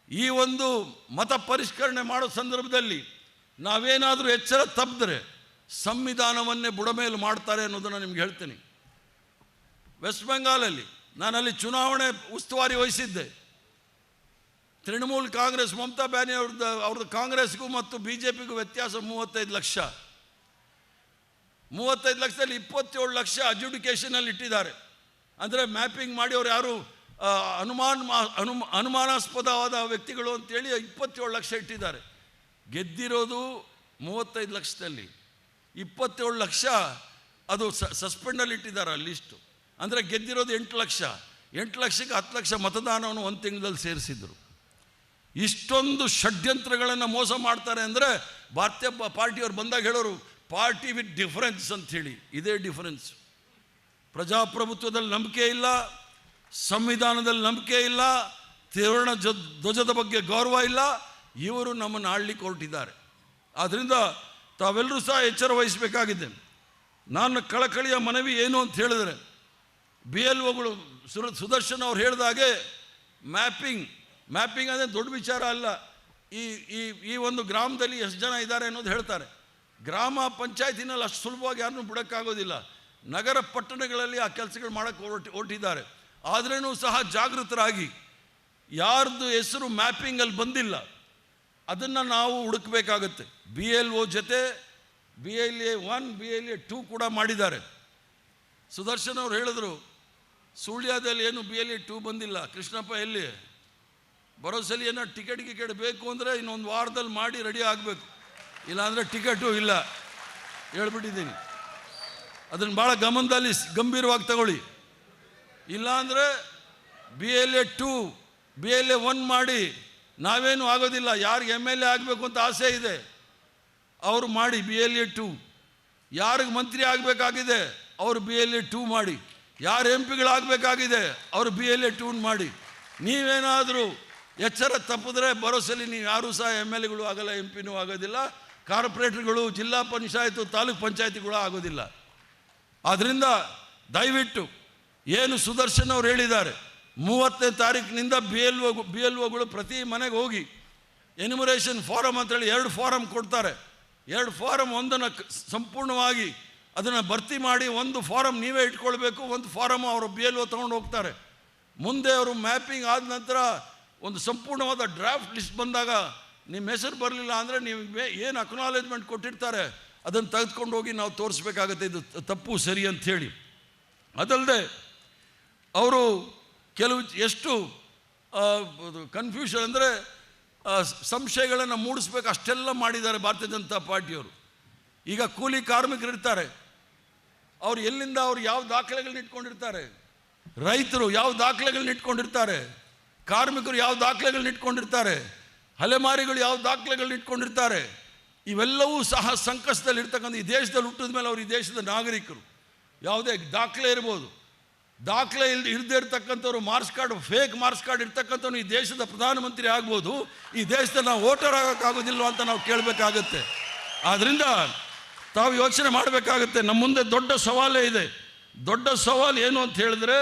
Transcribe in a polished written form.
ಈ ಒಂದು ಮತ ಪರಿಷ್ಕರಣೆ ಮಾಡೋ ಸಂದರ್ಭದಲ್ಲಿ ನಾವೇನಾದರೂ ಎಚ್ಚರ ತಪ್ಪಿದ್ರೆ ಸಂವಿಧಾನವನ್ನೇ ಬುಡಮೇಲು ಮಾಡ್ತಾರೆ ಅನ್ನೋದನ್ನು ನಿಮ್ಗೆ ಹೇಳ್ತೀನಿ. ವೆಸ್ಟ್ ಬೆಂಗಾಲಲ್ಲಿ ನಾನಲ್ಲಿ ಚುನಾವಣೆ ಉಸ್ತುವಾರಿ ವಹಿಸಿದ್ದೆ. ತೃಣಮೂಲ್ ಕಾಂಗ್ರೆಸ್ ಮಮತಾ ಬ್ಯಾನರ್ಜಿ ಅವ್ರದ್ದು ಕಾಂಗ್ರೆಸ್ಗೂ ಮತ್ತು BJPಗೂ ವ್ಯತ್ಯಾಸ 35 ಲಕ್ಷ. 35 ಲಕ್ಷದಲ್ಲಿ 27 ಲಕ್ಷ ಅಡ್ಜುಡಿಕೇಷನಲ್ಲಿ ಇಟ್ಟಿದ್ದಾರೆ. ಅಂದರೆ ಮ್ಯಾಪಿಂಗ್ ಮಾಡಿ ಅವ್ರು ಯಾರು ಅನುಮಾನಾಸ್ಪದವಾದ ವ್ಯಕ್ತಿಗಳು ಅಂತೇಳಿ 27 ಲಕ್ಷ ಇಟ್ಟಿದ್ದಾರೆ. ಗೆದ್ದಿರೋದು 35 ಲಕ್ಷದಲ್ಲಿ 27 ಲಕ್ಷ ಅದು ಸಸ್ಪೆಂಡಲ್ಲಿ ಇಟ್ಟಿದ್ದಾರೆ ಆ ಲಿಸ್ಟು. ಅಂದರೆ ಗೆದ್ದಿರೋದು 8 ಲಕ್ಷ. 8 ಲಕ್ಷಕ್ಕೆ 10 ಲಕ್ಷ ಮತದಾನವನ್ನು ಒಂದು ತಿಂಗಳಲ್ಲಿ ಸೇರಿಸಿದ್ರು. ಇಷ್ಟೊಂದು ಷಡ್ಯಂತ್ರಗಳನ್ನು ಮೋಸ ಮಾಡ್ತಾರೆ ಅಂದರೆ ಭಾರತೀಯ ಪಾರ್ಟಿಯವ್ರು ಬಂದಾಗ ಹೇಳೋರು ಪಾರ್ಟಿ ವಿತ್ ಡಿಫರೆನ್ಸ್ ಅಂಥೇಳಿ. ಇದೇ ಡಿಫರೆನ್ಸ್. ಪ್ರಜಾಪ್ರಭುತ್ವದಲ್ಲಿ ನಂಬಿಕೆ ಇಲ್ಲ, ಸಂವಿಧಾನದಲ್ಲಿ ನಂಬಿಕೆ ಇಲ್ಲ, ತ್ರಿವರ್ಣ ಧ್ವಜದ ಬಗ್ಗೆ ಗೌರವ ಇಲ್ಲ. ಇವರು ನಮ್ಮನ್ನು ಆಳ್ಲಿಕ್ಕೆ ಹೊರಟಿದ್ದಾರೆ. ಆದ್ದರಿಂದ ತಾವೆಲ್ಲರೂ ಸಹ ಎಚ್ಚರ ವಹಿಸಬೇಕಾಗಿದೆ. ನನ್ನ ಕಳಕಳಿಯ ಮನವಿ ಏನು ಅಂತ ಹೇಳಿದ್ರೆ, BLOಗಳು ಸುದರ್ಶನ್ ಅವ್ರು ಹೇಳಿದಾಗೆ ಮ್ಯಾಪಿಂಗ್ ಅಂದರೆ ದೊಡ್ಡ ವಿಚಾರ ಅಲ್ಲ. ಈ ಒಂದು ಗ್ರಾಮದಲ್ಲಿ ಎಷ್ಟು ಜನ ಇದ್ದಾರೆ ಅನ್ನೋದು ಹೇಳ್ತಾರೆ. ಗ್ರಾಮ ಪಂಚಾಯತಿನಲ್ಲಿ ಅಷ್ಟು ಸುಲಭವಾಗಿ ಯಾರನ್ನೂ ಬಿಡೋಕ್ಕಾಗೋದಿಲ್ಲ. ನಗರ ಪಟ್ಟಣಗಳಲ್ಲಿ ಆ ಕೆಲಸಗಳು ಮಾಡೋಕ್ಕೆ ಹೊರಟಿದ್ದಾರೆ. ಆದ್ರೂ ಸಹ ಜಾಗೃತರಾಗಿ ಯಾರ್ದು ಹೆಸರು ಮ್ಯಾಪಿಂಗಲ್ಲಿ ಬಂದಿಲ್ಲ ಅದನ್ನು ನಾವು ಹುಡುಕಬೇಕಾಗತ್ತೆ. BLO ಜೊತೆ BLA 1 BLA 2 ಕೂಡ ಮಾಡಿದ್ದಾರೆ. ಸುದರ್ಶನ್ ಅವ್ರು ಹೇಳಿದ್ರು ಸುಳ್ಯದಲ್ಲಿ ಏನು BLA 2 ಬಂದಿಲ್ಲ. ಕೃಷ್ಣಪ್ಪ ಎಲ್ಲಿ ಬರೋಸಲಿ ಏನೋ ಟಿಕೆಟ್ ಬೇಕು ಅಂದರೆ ಇನ್ನೊಂದು ವಾರದಲ್ಲಿ ಮಾಡಿ ರೆಡಿ ಆಗಬೇಕು, ಇಲ್ಲಾಂದರೆ ಟಿಕೆಟು ಇಲ್ಲ ಹೇಳ್ಬಿಟ್ಟಿದ್ದೀನಿ. ಅದನ್ನು ಭಾಳ ಗಮನದಲ್ಲಿ ಗಂಭೀರವಾಗಿ ತಗೊಳ್ಳಿ. ಇಲ್ಲಾಂದರೆ BLA 2 BLA 1 ಮಾಡಿ ನಾವೇನು ಆಗೋದಿಲ್ಲ. ಯಾರಿಗೆ MLA ಆಗಬೇಕು ಅಂತ ಆಸೆ ಇದೆ ಅವರು ಮಾಡಿ BLA 2. ಯಾರಿಗೆ ಮಂತ್ರಿ ಆಗಬೇಕಾಗಿದೆ ಅವರು BLA 2 ಮಾಡಿ. ಯಾರು MP ಗಳಾಗಬೇಕಾಗಿದೆ ಅವರು BLA 2 ಮಾಡಿ. ನೀವೇನಾದರೂ ಎಚ್ಚರ ತಪ್ಪಿದ್ರೆ ಬರೋಸಲಿ ನೀವು ಯಾರೂ ಸಹ MLAಗಳು ಆಗಲ್ಲ, MP ಆಗೋದಿಲ್ಲ, ಕಾರ್ಪೊರೇಟರ್ಗಳು, ಜಿಲ್ಲಾ ಪಂಚಾಯತು, ತಾಲೂಕು ಪಂಚಾಯತಿಗಳು ಆಗೋದಿಲ್ಲ. ಆದ್ದರಿಂದ ದಯವಿಟ್ಟು ಏನು ಸುದರ್ಶನ್ ಅವ್ರು ಹೇಳಿದ್ದಾರೆ 30ನೇ ತಾರೀಕಿನಿಂದ BLOಗಳು ಪ್ರತಿ ಮನೆಗೆ ಹೋಗಿ ಎನ್ಯುಮರೇಷನ್ ಫಾರಮ್ ಅಂತೇಳಿ 2 ಫಾರಮ್ ಕೊಡ್ತಾರೆ. 2 ಫಾರಮ್, ಒಂದನ್ನು ಸಂಪೂರ್ಣವಾಗಿ ಅದನ್ನು ಭರ್ತಿ ಮಾಡಿ, ಒಂದು ಫಾರಮ್ ನೀವೇ ಇಟ್ಕೊಳ್ಬೇಕು, ಒಂದು ಫಾರಮ್ ಅವರು BLO ತೊಗೊಂಡು ಹೋಗ್ತಾರೆ. ಮುಂದೆ ಅವರು ಮ್ಯಾಪಿಂಗ್ ಆದ ನಂತರ ಒಂದು ಸಂಪೂರ್ಣವಾದ ಡ್ರಾಫ್ಟ್ ಲಿಸ್ಟ್ ಬಂದಾಗ ನಿಮ್ಮ ಹೆಸರು ಬರಲಿಲ್ಲ ಅಂದರೆ ನೀವು ಏನು ಅಕ್ನಾಲೇಜ್ಮೆಂಟ್ ಕೊಟ್ಟಿರ್ತಾರೆ ಅದನ್ನು ತೆಗೆದುಕೊಂಡು ಹೋಗಿ ನಾವು ತೋರಿಸ್ಬೇಕಾಗತ್ತೆ ಇದು ತಪ್ಪು ಸರಿ ಅಂಥೇಳಿ. ಅದಲ್ಲದೆ ಅವರು ಕೆಲವು ಎಷ್ಟು ಕನ್ಫ್ಯೂಷನ್ ಅಂದರೆ ಸಂಶಯಗಳನ್ನು ಮೂಡಿಸ್ಬೇಕು ಅಷ್ಟೆಲ್ಲ ಮಾಡಿದ್ದಾರೆ ಭಾರತೀಯ ಜನತಾ ಪಾರ್ಟಿಯವರು. ಈಗ ಕೂಲಿ ಕಾರ್ಮಿಕರು ಇರ್ತಾರೆ, ಅವ್ರು ಎಲ್ಲಿಂದ ಅವ್ರು ಯಾವ ದಾಖಲೆಗಳನ್ನ ಇಟ್ಕೊಂಡಿರ್ತಾರೆ, ರೈತರು ಯಾವ ದಾಖಲೆಗಳನ್ನ ಇಟ್ಕೊಂಡಿರ್ತಾರೆ, ಕಾರ್ಮಿಕರು ಯಾವ ದಾಖಲೆಗಳನ್ನ ಇಟ್ಕೊಂಡಿರ್ತಾರೆ, ಅಲೆಮಾರಿಗಳು ಯಾವ ದಾಖಲೆಗಳನ್ನ ಇಟ್ಕೊಂಡಿರ್ತಾರೆ, ಇವೆಲ್ಲವೂ ಸಹ ಸಂಕಷ್ಟದಲ್ಲಿ ಇರ್ತಕ್ಕಂಥ ಈ ದೇಶದಲ್ಲಿ ಹುಟ್ಟಿದ ಮೇಲೆ ಅವರು ಈ ದೇಶದ ನಾಗರಿಕರು. ಯಾವುದೇ ದಾಖಲೆ ಇರ್ಬೋದು, ದಾಖಲೆ ಇಲ್ಲದೆ ಇರ್ತಕ್ಕಂಥವ್ರು ಫೇಕ್ ಮಾರ್ಕ್ಸ್ ಕಾರ್ಡ್ ಇರ್ತಕ್ಕಂಥವ್ರು ಈ ದೇಶದ ಪ್ರಧಾನಮಂತ್ರಿ ಆಗ್ಬೋದು, ಈ ದೇಶದಲ್ಲಿ ನಾವು ವೋಟರ್ ಆಗೋಕ್ಕಾಗೋದಿಲ್ಲ ಅಂತ ನಾವು ಕೇಳಬೇಕಾಗತ್ತೆ. ಆದ್ದರಿಂದ ತಾವು ಯೋಚನೆ ಮಾಡಬೇಕಾಗತ್ತೆ. ನಮ್ಮ ಮುಂದೆ ದೊಡ್ಡ ಸವಾಲೇ ಇದೆ. ದೊಡ್ಡ ಸವಾಲು ಏನು ಅಂತ ಹೇಳಿದ್ರೆ